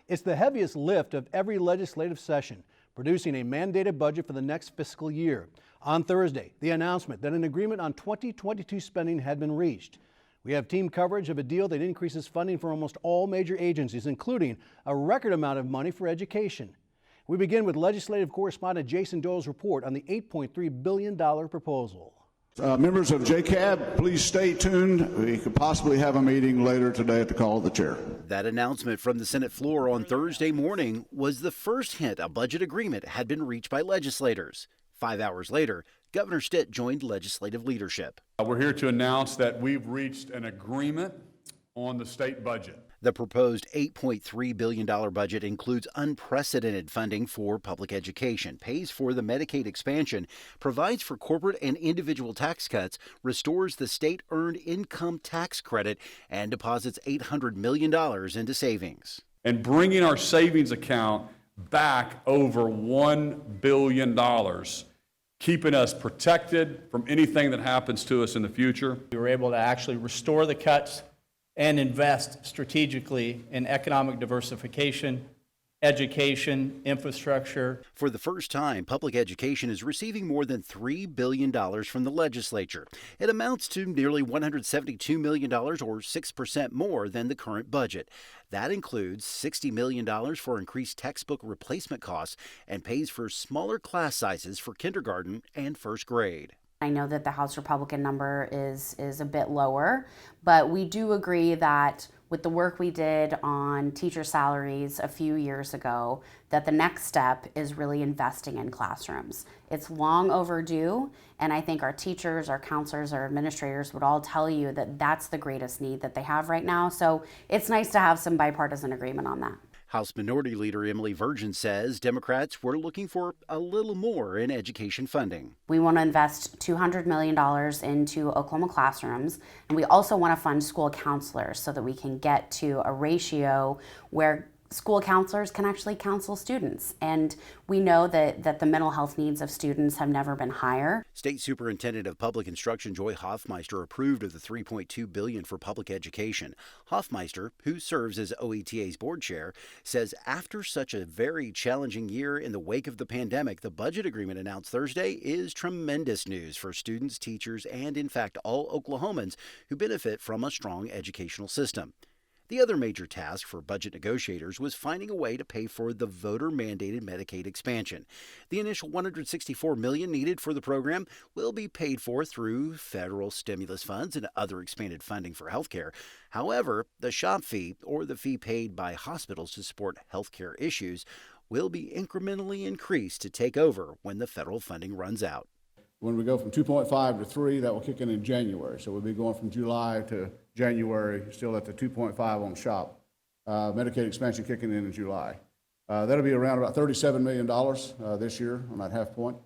It's the heaviest lift of every legislative session, producing a mandated budget for the next fiscal year. On Thursday, the announcement that an agreement on 2022 spending had been reached. We have team coverage of a deal that increases funding for almost all major agencies, including a record amount of money for education. We begin with legislative correspondent Jason Doyle's report on the $8.3 billion proposal. Members of JCAB, please stay tuned. We could possibly have a meeting later today at the call of the chair. That announcement from the Senate floor on Thursday morning was the first hint a budget agreement had been reached by legislators. 5 hours later, Governor Stitt joined legislative leadership. We're here to announce that we've reached an agreement on the state budget. The proposed $8.3 billion budget includes unprecedented funding for public education, pays for the Medicaid expansion, provides for corporate and individual tax cuts, restores the state earned income tax credit, and deposits $800 million into savings. And bringing our savings account back over $1 billion, keeping us protected from anything that happens to us in the future. We were able to actually restore the cuts and invest strategically in economic diversification, education, infrastructure. For the first time, public education is receiving more than $3 billion from the legislature. It amounts to nearly $172 million, or 6% more than the current budget. That includes $60 million for increased textbook replacement costs and pays for smaller class sizes for kindergarten and first grade. I know that the House Republican number is a bit lower, but we do agree that with the work we did on teacher salaries a few years ago, that the next step is really investing in classrooms. It's long overdue, and I think our teachers, our counselors, our administrators would all tell you that that's the greatest need that they have right now. So it's nice to have some bipartisan agreement on that. House Minority Leader Emily Virgin says Democrats were looking for a little more in education funding. We want to invest $200 million into Oklahoma classrooms, and we also want to fund school counselors so that we can get to a ratio where school counselors can actually counsel students. And we know that the mental health needs of students have never been higher. State Superintendent of Public Instruction Joy Hoffmeister approved of the $3.2 billion for public education. Hoffmeister, who serves as OETA's board chair, says after such a very challenging year in the wake of the pandemic, the budget agreement announced Thursday is tremendous news for students, teachers, and in fact all Oklahomans who benefit from a strong educational system. The other major task for budget negotiators was finding a way to pay for the voter-mandated Medicaid expansion. The initial $164 million needed for the program will be paid for through federal stimulus funds and other expanded funding for health care. However, the SHOP fee, or the fee paid by hospitals to support health care issues, will be incrementally increased to take over when the federal funding runs out. When we go from 2.5 to 3, that will kick in January. So we'll be going from July to January, still at the 2.5 on SHOP. Medicaid expansion kicking in July. That'll be around about $37 million this year on that half point.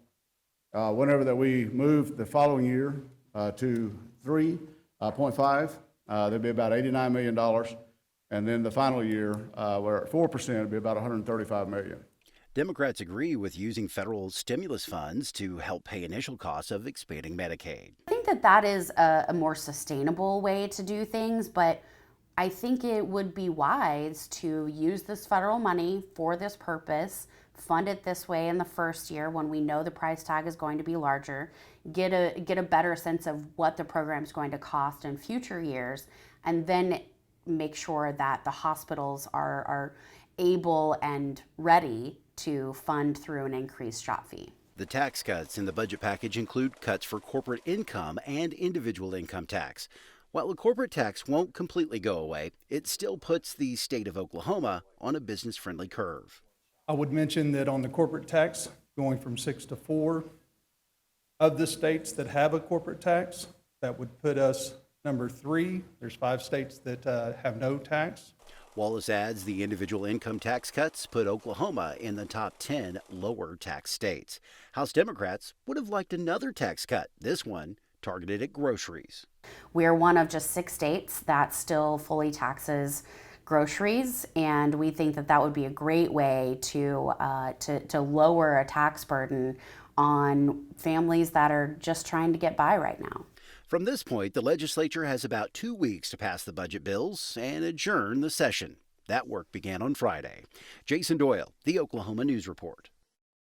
Whenever that we move the following year to 3.5, there'll be about $89 million. And then the final year, we're at 4%, it'll be about $135 million. Democrats agree with using federal stimulus funds to help pay initial costs of expanding Medicaid. I think that is a more sustainable way to do things, but I think it would be wise to use this federal money for this purpose, fund it this way in the first year when we know the price tag is going to be larger, get a better sense of what the program is going to cost in future years, and then make sure that the hospitals are able and ready to fund through an increased SHOP fee. The tax cuts in the budget package include cuts for corporate income and individual income tax. While the corporate tax won't completely go away, it still puts the state of Oklahoma on a business-friendly curve. I would mention that on the corporate tax, going from 6 to 4, of the states that have a corporate tax, that would put us number 3. There's 5 states that have no tax. Wallace adds the individual income tax cuts put Oklahoma in the top 10 lower tax states. House Democrats would have liked another tax cut, this one targeted at groceries. We are one of just 6 states that still fully taxes groceries, and we think that would be a great way to lower a tax burden on families that are just trying to get by right now. From this point, the legislature has about 2 weeks to pass the budget bills and adjourn the session. That work began on Friday. Jason Doyle, the Oklahoma News Report.